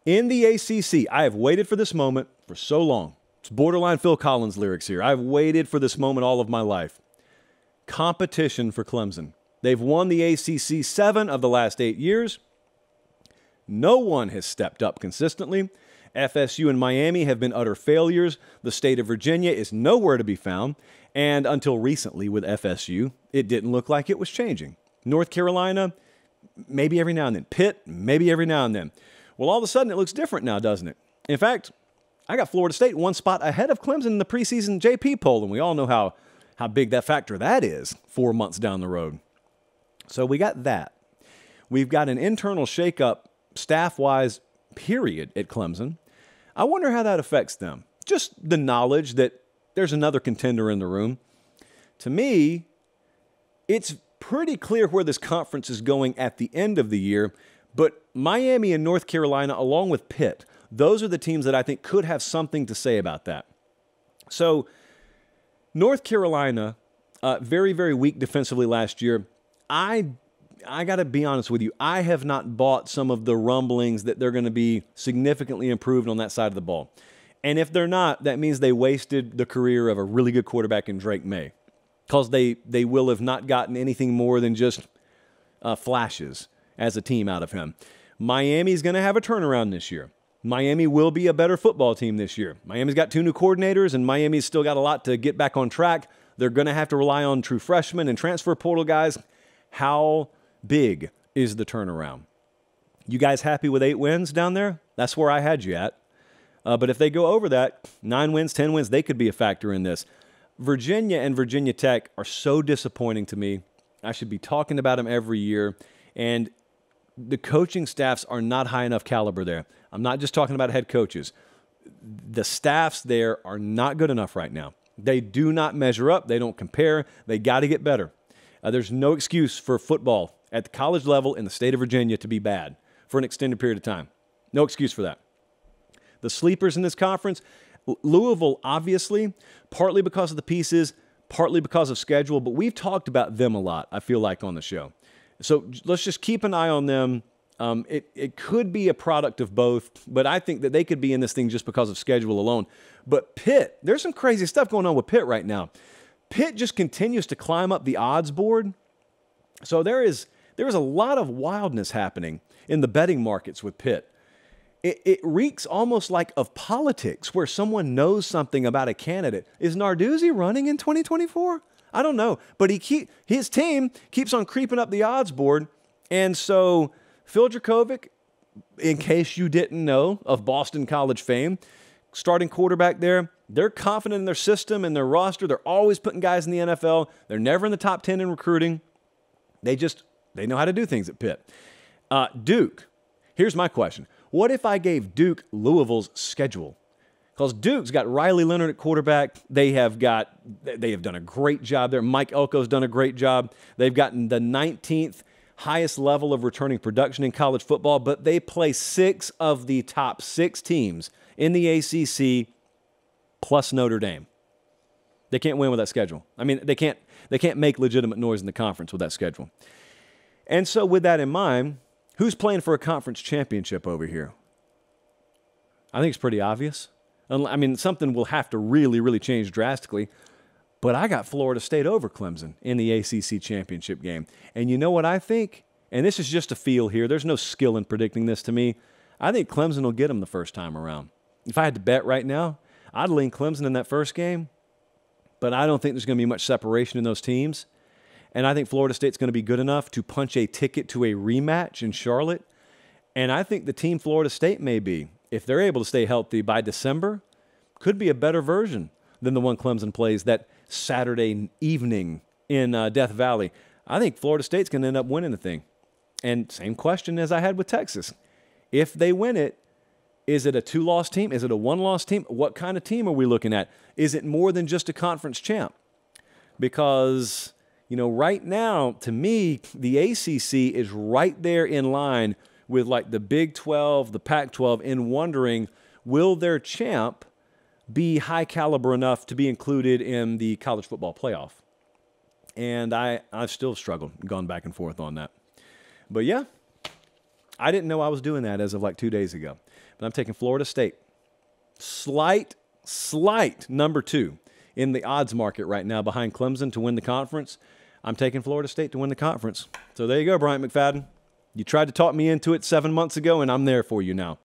In the ACC, I have waited for this moment for so long. It's borderline Phil Collins lyrics here. I've waited for this moment all of my life. Competition for Clemson. They've won the ACC 7 of the last 8 years. No one has stepped up consistently. FSU and Miami have been utter failures. The state of Virginia is nowhere to be found. And until recently with FSU, it didn't look like it was changing. North Carolina, maybe every now and then. Pitt, maybe every now and then. Well, all of a sudden, it looks different now, doesn't it? In fact, I got Florida State one spot ahead of Clemson in the preseason JP poll, and we all know how big that factor that is 4 months down the road. So we got that. We've got an internal shakeup, staff-wise, period, at Clemson. I wonder how that affects them. Just the knowledge that there's another contender in the room. To me, it's pretty clear where this conference is going at the end of the year, but Miami and North Carolina, along with Pitt, those are the teams that I think could have something to say about that. So, North Carolina, very, very weak defensively last year. I got to be honest with you. I have not bought some of the rumblings that they're going to be significantly improved on that side of the ball. And if they're not, that means they wasted the career of a really good quarterback in Drake May, because they will have not gotten anything more than just flashes as a team out of him. Miami's going to have a turnaround this year. Miami will be a better football team this year. Miami's got 2 new coordinators, and Miami's still got a lot to get back on track. They're going to have to rely on true freshmen and transfer portal guys. How big is the turnaround? You guys happy with 8 wins down there? That's where I had you at. But if they go over that, 9 wins, 10 wins, they could be a factor in this. Virginia and Virginia Tech are so disappointing to me. I should be talking about them every year. And the coaching staffs are not high enough caliber there. I'm not just talking about head coaches. The staffs there are not good enough right now. They do not measure up. They don't compare. They got to get better. There's no excuse for football at the college level in the state of Virginia to be bad for an extended period of time. No excuse for that. The sleepers in this conference, Louisville, obviously, partly because of the pieces, partly because of schedule, but we've talked about them a lot, I feel like, on the show. So let's just keep an eye on them. It could be a product of both, but I think that they could be in this thing just because of schedule alone. But Pitt, there's some crazy stuff going on with Pitt right now. Pitt just continues to climb up the odds board. So there is a lot of wildness happening in the betting markets with Pitt. It reeks almost like of politics, where someone knows something about a candidate. Is Narduzzi running in 2024? I don't know, but his team keeps on creeping up the odds board. And so Phil Dracovic, in case you didn't know, of Boston College fame, starting quarterback there, they're confident in their system and their roster. They're always putting guys in the NFL. They're never in the top 10 in recruiting. They know how to do things at Pitt. Duke, here's my question. What if I gave Duke Louisville's schedule? Because Duke's got Riley Leonard at quarterback. They have done a great job there. Mike Elko's done a great job. They've gotten the 19th highest level of returning production in college football, but they play 6 of the top 6 teams in the ACC plus Notre Dame. They can't win with that schedule. I mean, they can't make legitimate noise in the conference with that schedule. And so with that in mind, who's playing for a conference championship over here? I think it's pretty obvious. I mean, something will have to really, really change drastically. But I got Florida State over Clemson in the ACC championship game. And you know what I think? And this is just a feel here. There's no skill in predicting this to me. I think Clemson will get them the first time around. If I had to bet right now, I'd lean Clemson in that first game. But I don't think there's going to be much separation in those teams. And I think Florida State's going to be good enough to punch a ticket to a rematch in Charlotte. And I think the team Florida State may be, if they're able to stay healthy by December, could be a better version than the one Clemson plays that Saturday evening in Death Valley. I think Florida State's going to end up winning the thing. And same question as I had with Texas. If they win it, is it a 2-loss team? Is it a 1-loss team? What kind of team are we looking at? Is it more than just a conference champ? Because, right now, to me, the ACC is right there in line with like the Big 12, the Pac-12, in wondering, will their champ be high caliber enough to be included in the college football playoff? And I've still struggled, gone back and forth on that. But yeah, I didn't know I was doing that as of like 2 days ago. but I'm taking Florida State. Slight number 2 in the odds market right now behind Clemson to win the conference. I'm taking Florida State to win the conference. So there you go, Bryant McFadden. You tried to talk me into it 7 months ago, and I'm there for you now.